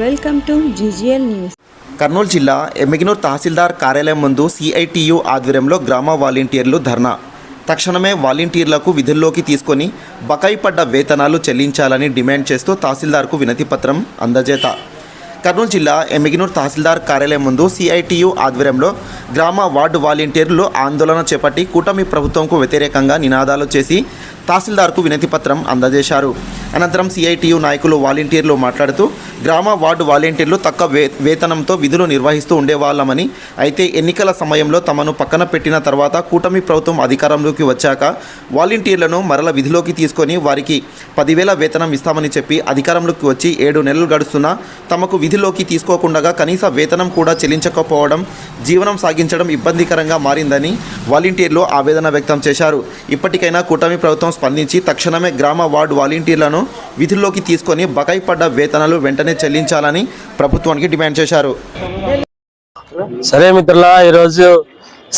Welcome to GGL news. Kurnool జిల్లా ఎమ్మిగనూరు తహసీల్దార్ కార్యాలయం ముందు CITU ఆధ్వర్యంలో గ్రామ వాలంటీర్లు ధర్నా. తక్షణమే వాలంటీర్లకు విధుల్లోకి తీసుకొని బకాయి పడ్డ వేతనాలు చెల్లించాలని డిమాండ్ చేస్తూ తహసీల్దార్కు వినతిపత్రం అందజేత. కర్నూలు జిల్లా ఎమ్మిగనూరు తహసీల్దార్ కార్యాలయం ముందు CITU ఆధ్వర్యంలో గ్రామ వార్డు వాలంటీర్లు ఆందోళన చేపట్టి కూటమి ప్రభుత్వంకు వ్యతిరేకంగా నినాదాలు చేసి తహసీల్దార్కు వినతిపత్రం అందజేశారు. అనంతరం CITU నాయకులు వాలంటీర్లు మాట్లాడుతూ గ్రామ వార్డు వాలంటీర్లు తక్కువ వేతనంతో విధులు నిర్వహిస్తూ ఉండేవాళ్ళమని, అయితే ఎన్నికల సమయంలో తమను పక్కన పెట్టిన తర్వాత కూటమి ప్రభుత్వం అధికారంలోకి వచ్చాక వాలంటీర్లను మరల విధిలోకి తీసుకొని వారికి 10,000 వేతనం ఇస్తామని చెప్పి అధికారంలోకి వచ్చి 7 నెలలు గడుస్తున్నా తమకు విధిలోకి తీసుకోకుండా కనీస వేతనం కూడా చెల్లించకపోవడం జీవనం సాగించడం ఇబ్బందికరంగా మారిందని వాలంటీర్లు ఆవేదన వ్యక్తం చేశారు. ఇప్పటికైనా కూటమి ప్రభుత్వం స్పందించి తక్షణమే గ్రామ వార్డు వాలంటీర్లను విధుల్లోకి తీసుకొని బకాయి పడ్డ వేతనాలు వెంటనే చెల్లించాలని ప్రభుత్వానికి డిమాండ్ చేశారు. సరే మిత్రుల, ఈరోజు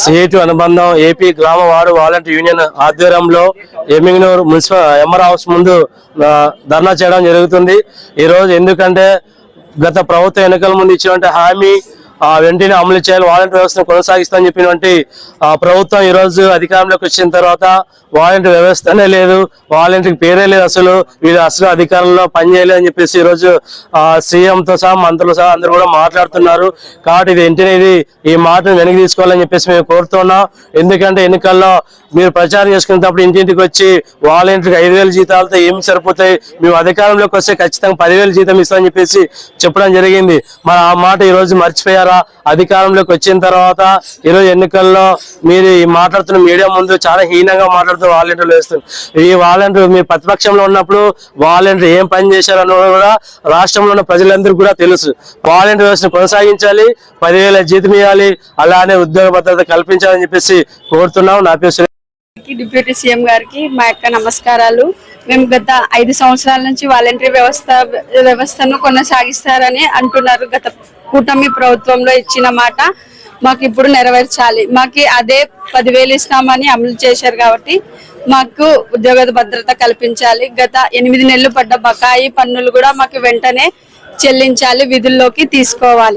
CITU అనుబంధం ఏపీ గ్రామ వార్డు వాలంటీర్ యూనియన్ ఆధ్వర్యంలో ఎమ్మిగనూరు మున్సిపల్ ఎంఆర్ హౌస్ ముందు ధర్నా చేయడం జరుగుతుంది. ఈరోజు ఎందుకంటే గత ప్రభుత్వ ఎన్నికల ముందు ఇచ్చినటువంటి హామీ వెంటనే అమలు చేయాలి, వాలంటీర్ వ్యవస్థను కొనసాగిస్తామని చెప్పినటువంటి ప్రభుత్వం ఈరోజు అధికారంలోకి వచ్చిన తర్వాత వాలంటీర్ వ్యవస్థనే లేదు, వాలంటీర్ పేరే లేదు, వీళ్ళు అసలు అధికారంలో పనిచేయలేదు అని చెప్పేసి ఈరోజు సీఎంతో సహా మంత్రులు సహా అందరూ కూడా మాట్లాడుతున్నారు. కాబట్టి ఇది వెంటనే ఈ మాటను వెనక్కి తీసుకోవాలని చెప్పేసి మేము కోరుతున్నాం. ఎందుకంటే ఎన్నికల్లో మీరు ప్రచారం చేసుకునేటప్పుడు ఇంటింటికి వచ్చి వాలంటీర్కి 5,000 జీతాలతో ఏమి సరిపోతాయి, మేము అధికారంలోకి వస్తే ఖచ్చితంగా 10,000 జీతం ఇస్తామని చెప్పేసి చెప్పడం జరిగింది. మరి ఆ మాట ఈరోజు మర్చిపోయారా? అధికారంలోకి వచ్చిన తర్వాత ఈరోజు ఎన్నికల్లో మీరు మాట్లాడుతున్న మీడియా ముందు చాలా హీనంగా మాట్లాడుతూ వాలంటీర్లు వేస్తున్నారు. ఈ వాలంటీర్ మీరు ప్రతిపక్షంలో ఉన్నప్పుడు వాలంటీర్ ఏం పని చేశారని కూడా రాష్ట్రంలో ఉన్న ప్రజలందరికీ కూడా తెలుసు. వాలంటీర్ వ్యవస్థను కొనసాగించాలి, 10,000 జీతం ఇవ్వాలి, అలానే ఉద్యోగ భద్రత కల్పించాలని చెప్పేసి కోరుతున్నాం. నా పేరు డిప్యూటీ సీఎం గారికి మా యొక్క నమస్కారాలు. మేము గత 5 సంవత్సరాల నుంచి వాలంటీర్ వ్యవస్థను కొనసాగిస్తారని అంటున్నారు. గత కూటమి ప్రభుత్వంలో ఇచ్చిన మాట మాకు ఇప్పుడు నెరవేర్చాలి. మాకు అదే 10,000 ఇస్తామని అమలు చేశారు కాబట్టి మాకు ఉద్యోగ భద్రత కల్పించాలి. గత 8 నెలలు పడ్డ బకాయి పన్నులు కూడా మాకు వెంటనే చెల్లించాలి, విధుల్లోకి తీసుకోవాలి.